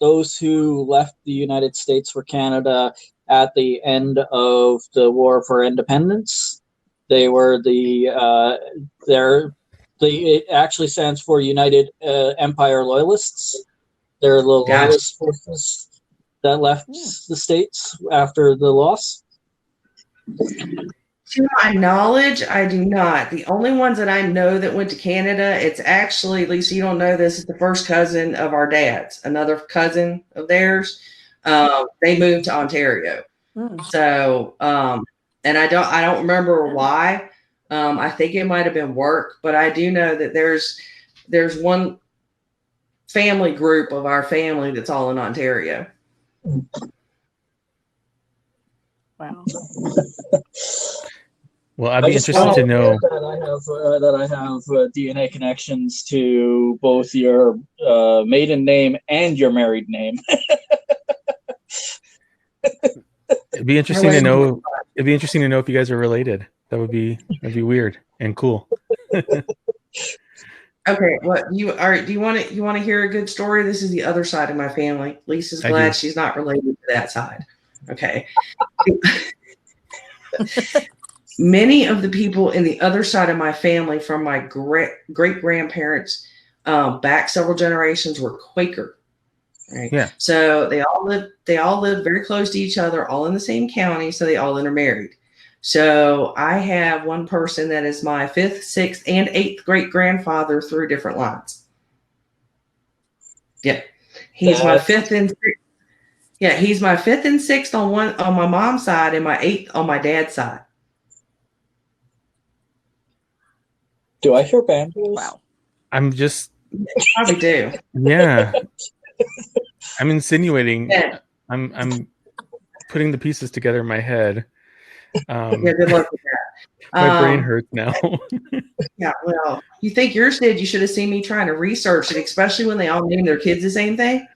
those who left the United States for Canada at the end of the War for Independence. They were it actually stands for United Empire Loyalists. They're the loyalist forces that left the States after the loss. To my knowledge, I do not. The only ones that I know that went to Canada, it's actually, Lisa, you don't know this, it's the first cousin of our dad's, another cousin of theirs. They moved to Ontario. So, and I don't remember why. I think it might have been work, but I do know that there's one family group of our family that's all in Ontario. Wow. Well, I'd be interested to know that I have DNA connections to both your maiden name and your married name. It'd be interesting to know. It'd be interesting to know if you guys are related. That'd be weird and cool. Okay, what do you want to hear a good story? This is the other side of my family. Lisa's glad she's not related to that side. Okay. Many of the people in the other side of my family from my great grandparents back several generations were Quaker. Right. Yeah. So they all lived very close to each other, all in the same county. So they all intermarried. So I have one person that is my 5th, 6th, and 8th great grandfather through different lines. Yeah. He's my 5th and 6th. Yeah, he's my 5th and 6th on my mom's side and my 8th on my dad's side. Do I hear banjos? Wow. I'm just. You probably do. Yeah. I'm insinuating. Yeah. I'm putting the pieces together in my head. Yeah, good luck with that. My brain hurts now. Yeah, well, you think yours did? You should have seen me trying to research it, especially when they all name their kids the same thing.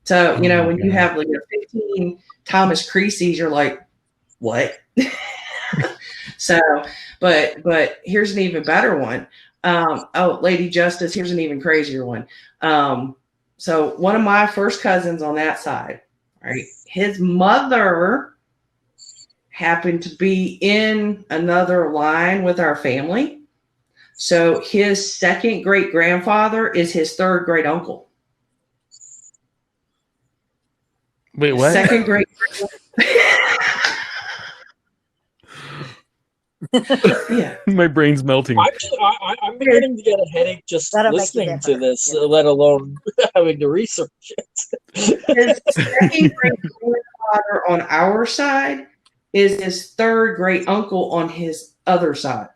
So, when you have 15 Thomas Creasy's, you're like, what? So, but here's an even better one. Lady Justice, here's an even crazier one. So one of my first cousins on that side, right? His mother happened to be in another line with our family. So his 2nd great grandfather is his 3rd great uncle. Wait, what? 2nd great. Yeah, my brain's melting. I'm beginning to get a headache just listening to this, let alone having to research it. His 2nd great grandfather on our side is his 3rd great uncle on his other side.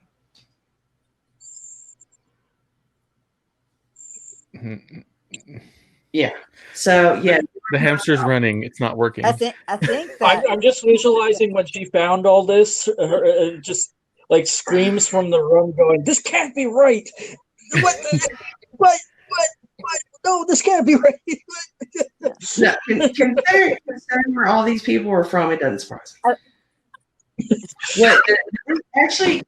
Yeah. So yeah, the hamster's running. It's not working. I think that I'm just visualizing when she found all this, just like screams from the room, going, "This can't be right! What? No, this can't be right!" No, considering where all these people were from, it doesn't surprise me. Actually,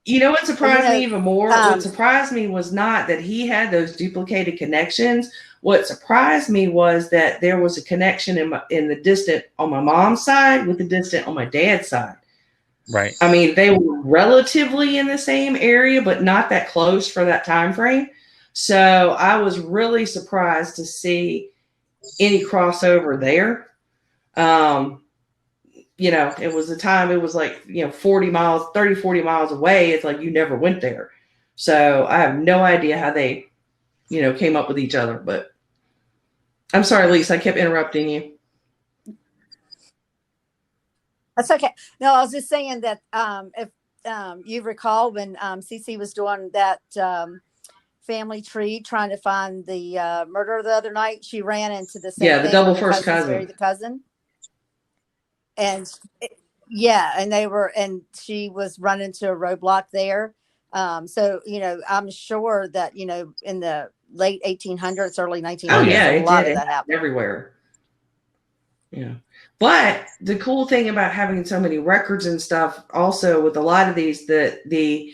what surprised me even more? What surprised me was not that he had those duplicated connections. What surprised me was that there was a connection in the distant on my mom's side with the distant on my dad's side. Right. I mean, they were relatively in the same area, but not that close for that time frame. So I was really surprised to see any crossover there. It was the time, it was like, 40 miles away. It's like you never went there. So I have no idea how they, came up with each other. But I'm sorry, Lisa, I kept interrupting you. That's okay. No, I was just saying that if you recall when Cece was doing that family tree, trying to find the murderer the other night, she ran into the same the double first cousin. The cousin. And and she was running to a roadblock there. So, I'm sure that, in the late 1800s, early 1900s, a lot of that happened everywhere. Yeah. But the cool thing about having so many records and stuff also with a lot of these, the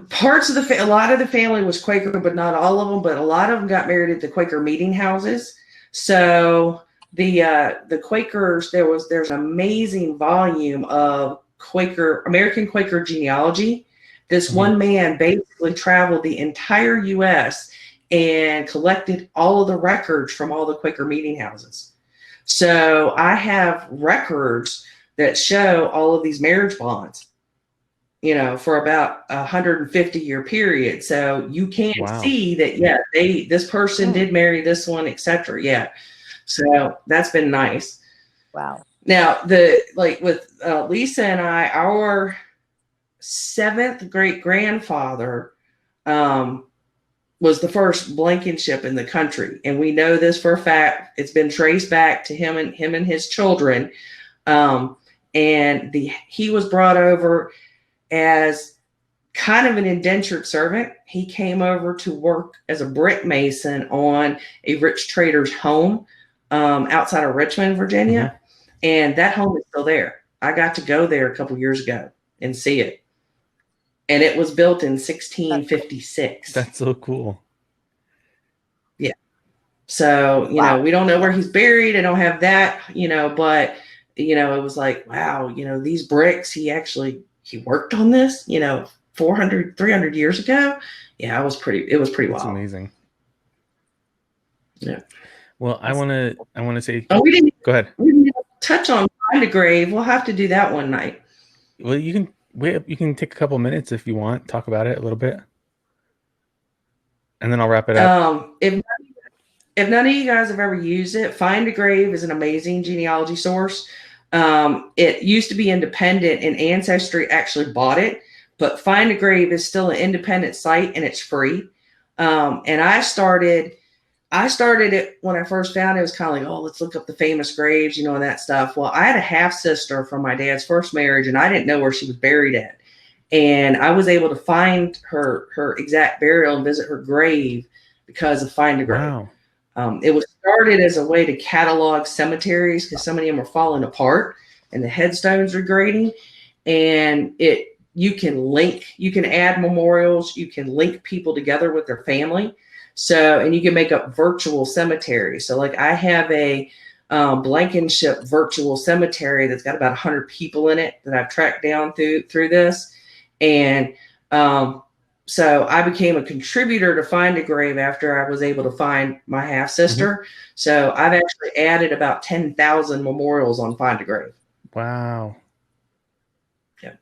parts of a lot of the family was Quaker, but not all of them, but a lot of them got married at the Quaker meeting houses. So the Quakers, there's an amazing volume of American Quaker genealogy. This one man basically traveled the entire U.S. and collected all of the records from all the Quaker meeting houses. So I have records that show all of these marriage bonds, for about 150-year period. So you can see that, yeah, this person did marry this one, etc. Yeah. So that's been nice. Wow. Now, with Lisa and I, our 7th great grandfather was the first Blankenship in the country, and we know this for a fact. It's been traced back to him and his children, and he was brought over as kind of an indentured servant. He came over to work as a brick mason on a rich trader's home outside of Richmond, Virginia, and that home is still there. I got to go there a couple years ago and see it. And it was built in 1656. That's so cool. Yeah. So, we don't know where he's buried. I don't have that, but, it was like, wow, these bricks, he worked on this, 400, 300 years ago. Yeah, it was pretty wild. That's amazing. Yeah. Well, I want to say, we didn't go ahead. We didn't touch on Find a Grave. We'll have to do that one night. Well, you can take a couple minutes if you want, talk about it a little bit, and then I'll wrap it up. If none of you guys have ever used it, Find a Grave is an amazing genealogy source. It used to be independent, and Ancestry actually bought it, but Find a Grave is still an independent site, and it's free. And I started it when I first found it. It was kind of like, oh, let's look up the famous graves, and that stuff. Well, I had a half sister from my dad's first marriage, and I didn't know where she was buried at. And I was able to find her exact burial and visit her grave because of Find a Grave. Wow. It was started as a way to catalog cemeteries because so many of them are falling apart and the headstones are grading. And you can add memorials, you can link people together with their family. So, and you can make up virtual cemeteries. So like I have a Blankenship virtual cemetery that's got about 100 people in it that I've tracked down through this. And so I became a contributor to Find a Grave after I was able to find my half sister. So I've actually added about 10,000 memorials on Find a Grave. Wow. Yeah.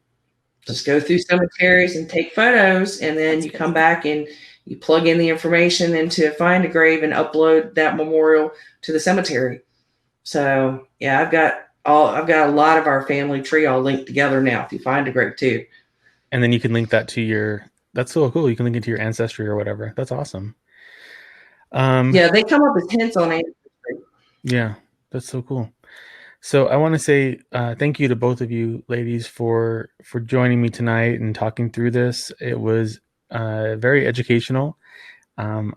Just go through cemeteries and take photos, and then you come back and you plug in the information into Find a Grave and upload that memorial to the cemetery. So yeah, I've got a lot of our family tree all linked together now through Find a Grave too. And then you can link that to that's so cool. You can link it to your Ancestry or whatever. That's awesome. Yeah, they come up with hints on Ancestry. Yeah, that's so cool. So I want to say thank you to both of you ladies for joining me tonight and talking through this. It was very educational. I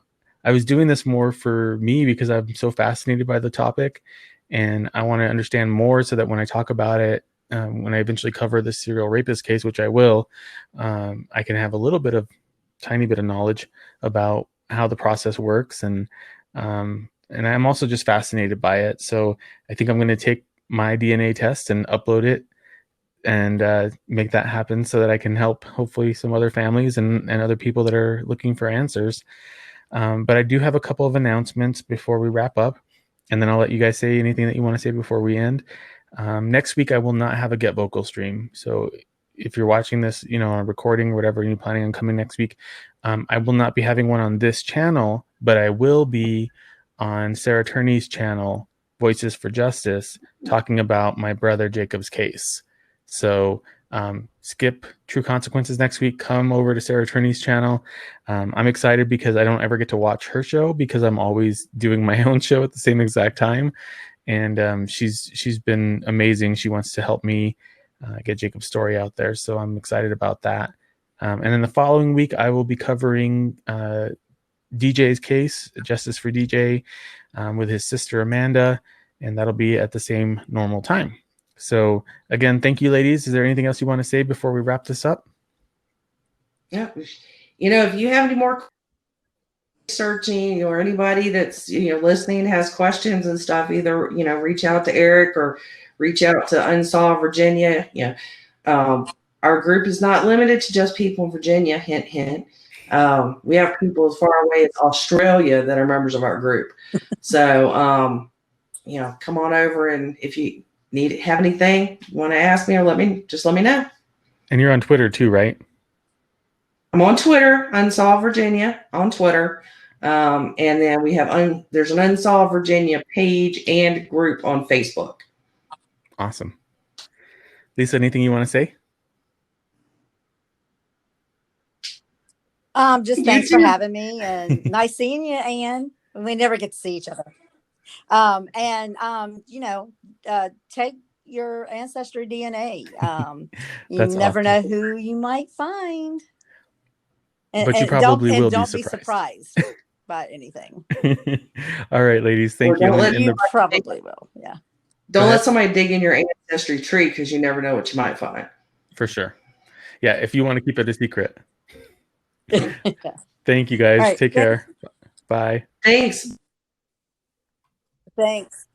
was doing this more for me because I'm so fascinated by the topic, and I want to understand more so that when I talk about it, when I eventually cover the serial rapist case, which I will, I can have a tiny bit of knowledge about how the process works. And I'm also just fascinated by it. So I think I'm going to take my DNA test and upload it and make that happen so that I can help hopefully some other families and other people that are looking for answers. But I do have a couple of announcements before we wrap up, and then I'll let you guys say anything that you want to say before we end. Next week, I will not have a Get Vocal stream. So if you're watching this, on a recording or whatever, and you're planning on coming next week, I will not be having one on this channel, but I will be on Sarah Turney's channel, Voices for Justice, talking about my brother Jacob's case. So skip True Consequences next week. Come over to Sarah Turney's channel. I'm excited because I don't ever get to watch her show because I'm always doing my own show at the same exact time. And she's been amazing. She wants to help me get Jacob's story out there. So I'm excited about that. And then the following week, I will be covering DJ's case, Justice for DJ, with his sister Amanda. And that'll be at the same normal time. So again, thank you, ladies. Is there anything else you want to say before we wrap this up? Yeah. If you have any more, searching, or anybody that's listening has questions and stuff, either reach out to Eric or reach out to Unsolved Virginia. Our group is not limited to just people in Virginia. Hint, hint. We have people as far away as Australia that are members of our group. So come on over, and if you have anything you want to ask me or let me know. And you're on Twitter too, right? I'm on Twitter, Unsolved Virginia on Twitter. And then we have there's an Unsolved Virginia page and group on Facebook. Awesome. Lisa, anything you want to say? Just thanks for having me, and nice seeing you, Anne. We never get to see each other. Take your ancestry DNA. You never know who you might find. But you probably will don't be surprised by anything. All right, ladies. Thank you. You probably will. Yeah. Don't let somebody dig in your ancestry tree, because you never know what you might find. For sure. Yeah, if you want to keep it a secret. Thank you, guys. Right, take care. Bye. Thanks. Thanks.